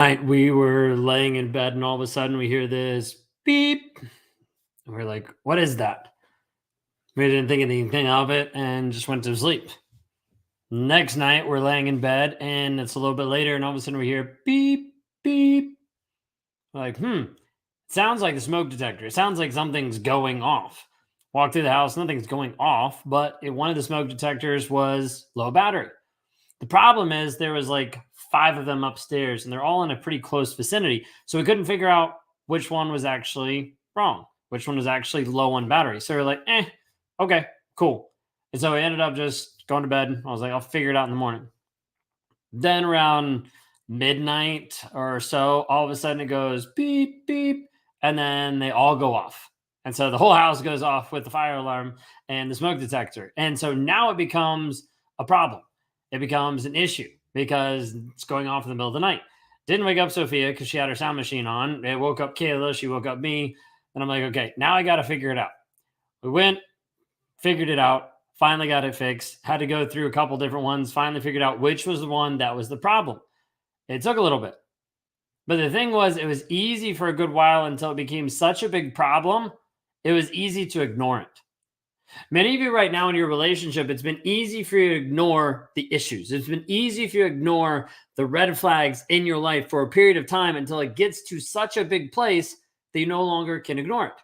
Night we were laying in bed and all of a sudden we hear this beep. And we're like, what is that? We didn't think anything of it and just went to sleep. Next night we're laying in bed and it's a little bit later and all of a sudden we hear beep, beep. We're like, it sounds like the smoke detector. It sounds like something's going off. Walk through the house, nothing's going off, but one of the smoke detectors was low battery. The problem is there was like five of them upstairs and they're all in a pretty close vicinity. So we couldn't figure out which one was actually wrong, which one was actually low on battery. So we're like, okay, cool. And so we ended up just going to bed. I was like, I'll figure it out in the morning. Then around midnight or so, all of a sudden it goes beep, beep, and then they all go off. And so the whole house goes off with the fire alarm and the smoke detector. And so now it becomes a problem. It becomes an issue because it's going off in the middle of the night. Didn't wake up Sophia because she had her sound machine on. It woke up Kayla. She woke up me. And I'm like, okay, now I got to figure it out. We went, figured it out, finally got it fixed, had to go through a couple different ones, finally figured out which was the one that was the problem. It took a little bit. But the thing was, it was easy for a good while until it became such a big problem, it was easy to ignore it. Many of you right now in your relationship, it's been easy for you to ignore the issues. It's been easy for you to ignore the red flags in your life for a period of time until it gets to such a big place that you no longer can ignore it.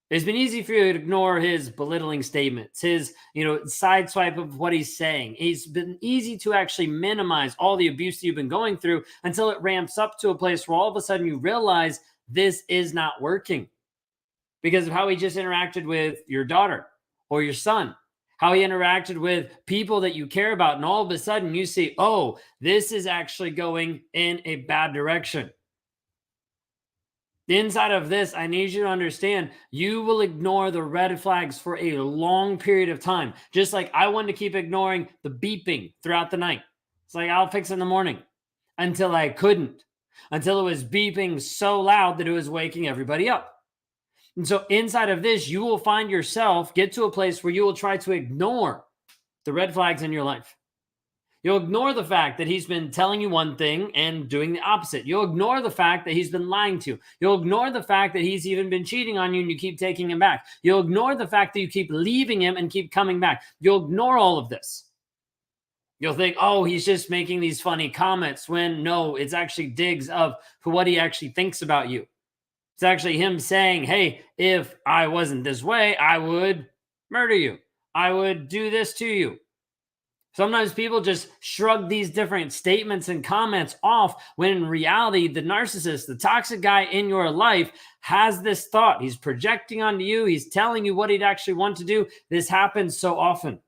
It's been easy for you to ignore his belittling statements, his, sideswipe of what he's saying. It's been easy to actually minimize all the abuse that you've been going through until it ramps up to a place where all of a sudden you realize this is not working because of how he just interacted with your daughter or your son, how he interacted with people that you care about. And all of a sudden you see, oh, this is actually going in a bad direction. The inside of this, I need you to understand, you will ignore the red flags for a long period of time. Just like I wanted to keep ignoring the beeping throughout the night. It's like, I'll fix it in the morning until I couldn't, until it was beeping so loud that it was waking everybody up. And so inside of this, you will find yourself get to a place where you will try to ignore the red flags in your life. You'll ignore the fact that he's been telling you one thing and doing the opposite. You'll ignore the fact that he's been lying to you. You'll ignore the fact that he's even been cheating on you and you keep taking him back. You'll ignore the fact that you keep leaving him and keep coming back. You'll ignore all of this. You'll think, oh, he's just making these funny comments, when no, it's actually digs of what he actually thinks about you. It's actually him saying, hey, if I wasn't this way, I would murder you. I would do this to you. Sometimes people just shrug these different statements and comments off when in reality, the narcissist, the toxic guy in your life has this thought. He's projecting onto you. He's telling you what he'd actually want to do. This happens so often.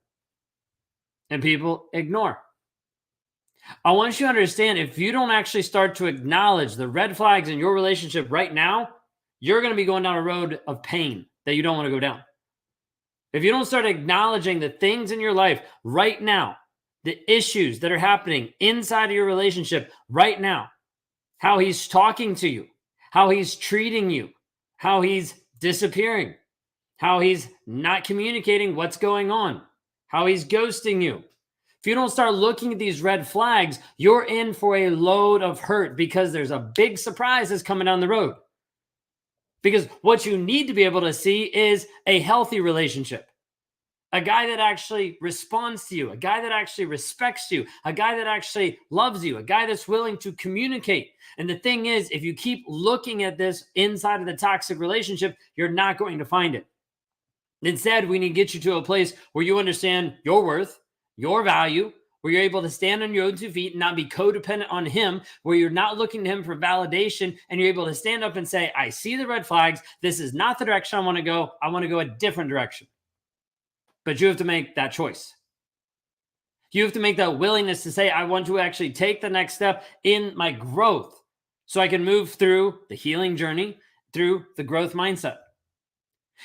And people ignore. I want you to understand, if you don't actually start to acknowledge the red flags in your relationship right now, you're going to be going down a road of pain that you don't want to go down. If you don't start acknowledging the things in your life right now, the issues that are happening inside of your relationship right now, how he's talking to you, how he's treating you, how he's disappearing, how he's not communicating what's going on, how he's ghosting you. If you don't start looking at these red flags, you're in for a load of hurt because there's a big surprise that's coming down the road. Because what you need to be able to see is a healthy relationship. A guy that actually responds to you, a guy that actually respects you, a guy that actually loves you, a guy that's willing to communicate. And the thing is, if you keep looking at this inside of the toxic relationship, you're not going to find it. Instead, we need to get you to a place where you understand your worth, your value, where you're able to stand on your own 2 feet and not be codependent on him, where you're not looking to him for validation, and you're able to stand up and say, I see the red flags. This is not the direction I want to go. I want to go a different direction. But you have to make that choice. You have to make that willingness to say, I want to actually take the next step in my growth so I can move through the healing journey, through the growth mindset.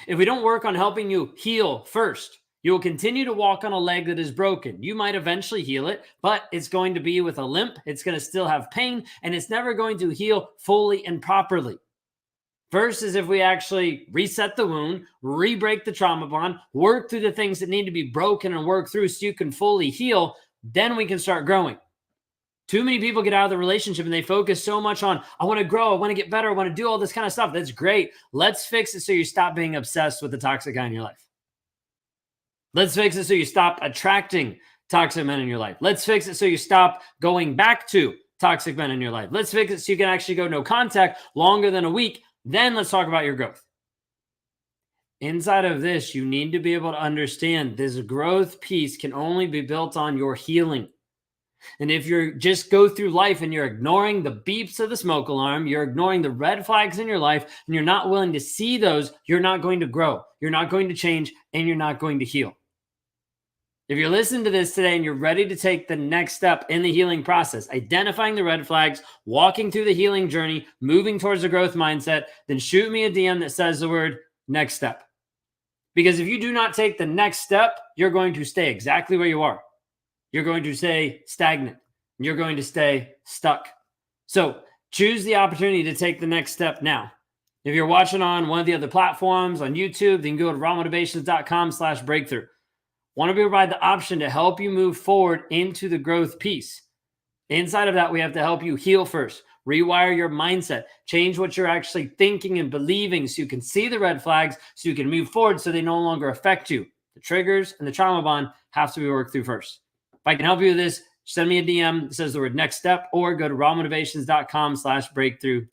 If we don't work on helping you heal first, you will continue to walk on a leg that is broken. You might eventually heal it, but it's going to be with a limp. It's going to still have pain, and it's never going to heal fully and properly. Versus if we actually reset the wound, re-break the trauma bond, work through the things that need to be broken and work through so you can fully heal, then we can start growing Too many people get out of the relationship and they focus so much on, I want to grow, I want to get better, I want to do all this kind of stuff. That's great. Let's fix it so you stop being obsessed with the toxic guy in your life. Let's fix it so you stop attracting toxic men in your life. Let's fix it so you stop going back to toxic men in your life. Let's fix it so you can actually go no contact longer than a week. Then let's talk about your growth. Inside of this, you need to be able to understand this growth piece can only be built on your healing. And if you're just go through life and you're ignoring the beeps of the smoke alarm, you're ignoring the red flags in your life, and you're not willing to see those, you're not going to grow, you're not going to change, and you're not going to heal. If you're listening to this today and you're ready to take the next step in the healing process, identifying the red flags, walking through the healing journey, moving towards a growth mindset, then shoot me a DM that says the word next step. Because if you do not take the next step, you're going to stay exactly where you are. You're going to stay stagnant. You're going to stay stuck. So choose the opportunity to take the next step now. If you're watching on one of the other platforms on YouTube, then go to rawmotivations.com/breakthrough. Want to provide the option to help you move forward into the growth piece. Inside of that, we have to help you heal first, rewire your mindset, change what you're actually thinking and believing so you can see the red flags, so you can move forward so they no longer affect you. The triggers and the trauma bond have to be worked through first. If I can help you with this, send me a DM that says the word next step or go to rawmotivations.com/breakthrough